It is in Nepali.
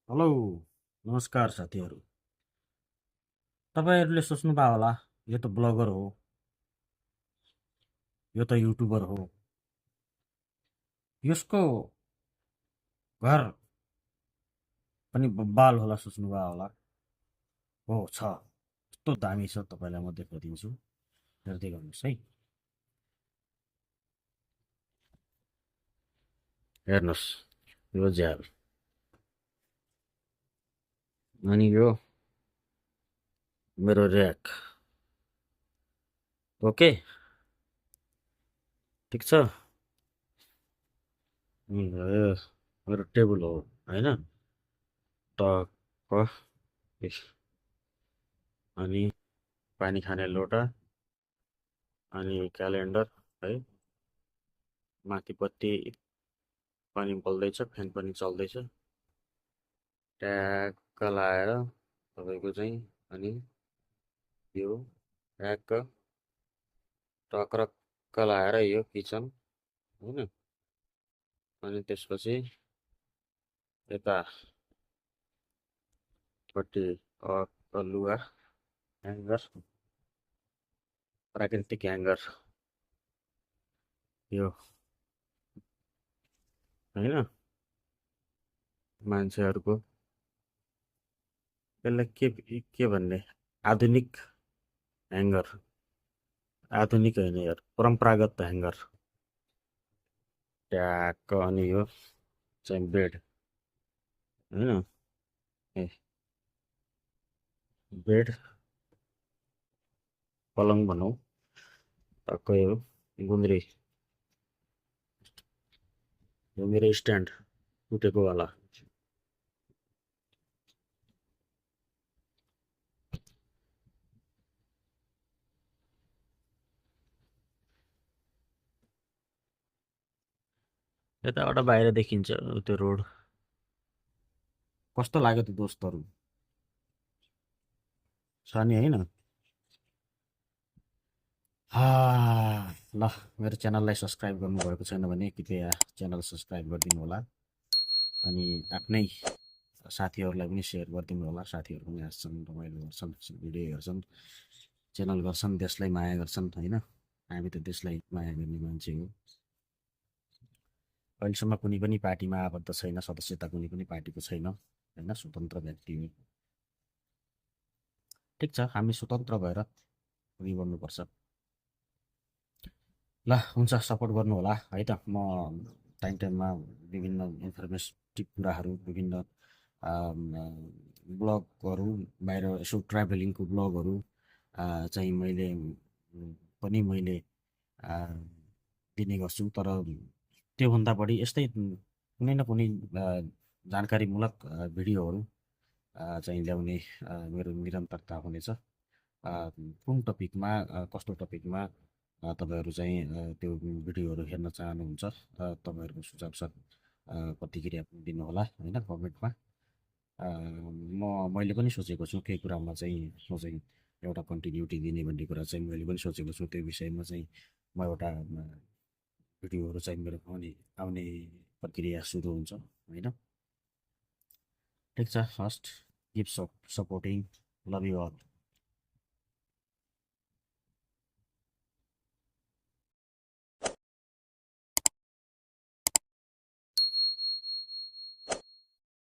हेलो नमस्कार साथीहरू। तपाईँहरूले सोच्नुभयो होला यो त ब्लगर हो, यो त युट्युबर हो, यसको घर पनि बब्बाल होला सोच्नुभयो होला। हो छ, यस्तो दामी छ, तपाईँलाई म देखाइदिन्छु, हेर्दै गर्नुहोस् है। हेर्नुहोस्, यो झ्याल अनि यो मेरो ऱ्याक। ओके, ठिक छ। यो मेरो टेबल हो होइन, टक्क। इस, अनि पानी खाने लोटा, अनि क्यालेन्डर है, माथिपट्टि पानी बल्दैछ, फ्यान पनि चल्दैछ, ट्याक्क लाएर तपाईँको चाहिँ। अनि यो ट्याक्क टक्रक्क लाएर यो किचन होइन। अनि त्यसपछि यतापट्टि लुगा ह्याङ्गर, प्राकृतिक ह्याङ्गर यो होइन, मान्छेहरूको यसलाई के भन्ने, आधुनिक ह्याङ्गर। आधुनिक होइन यार, परम्परागत ह्याङ्गर ट्याक्क। अनि यो चाहिँ बेड होइन, ए बेड पलङ भनौँ, टक्क यो गुन्द्री, यो मेरो स्ट्यान्ड टुटेको वाला। यताबाट बाहिर देखिन्छ त्यो रोड। कस्तो लाग्यो त दोस्तहरू, छ नि होइन। ल, मेरो च्यानललाई सब्सक्राइब गर्नुभएको छैन भने कृपया च्यानल सब्सक्राइब गरिदिनु होला। अनि आफ्नै साथीहरूलाई पनि सेयर गरिदिनु होला। साथीहरू पनि हाँस्छन्, रमाइलो गर्छन्, भिडियो हेर्छन्, च्यानल गर्छन्, देशलाई माया गर्छन् होइन। हामी त देशलाई माया गर्ने मान्छे हो। अहिलेसम्म कुनै पनि पार्टीमा आबद्ध छैन, सदस्यता कुनै पनि पार्टीको छैन होइन, स्वतन्त्र व्यक्ति हो। ठिक छ, हामी स्वतन्त्र भएर अघि बढ्नुपर्छ। ल हुन्छ, सपोर्ट गर्नु होला है त। म टाइम टाइममा विभिन्न इन्फर्मेटिभ कुराहरू, विभिन्न ब्लगहरू, बाहिर यसो ट्राभलिङको ब्लगहरू चाहिँ मैले आ, दिने गर्छु। तर त्योभन्दा बढी यस्तै कुनै न कुनै जानकारीमूलक भिडियोहरू चाहिँ ल्याउने मेरो निरन्तरता हुनेछ। कुन टपिकमा, कस्तो टपिकमा तपाईँहरू चाहिँ त्यो भिडियोहरू हेर्न चाहनुहुन्छ, तपाईँहरूको सुझाव छ, प्रतिक्रिया पनि दिनुहोला होइन कमेन्टमा। मैले पनि सोचेको छु केही कुरामा चाहिँ म चाहिँ एउटा कन्टिन्युटी दिने भन्ने कुरा चाहिँ मैले पनि सोचेको छु। त्यो विषयमा चाहिँ म एउटा भिडियोहरू चाहिँ मेरो आउने आउने प्रक्रिया सुरु हुन्छ होइन। ठिक छ, first keep supporting, love you all.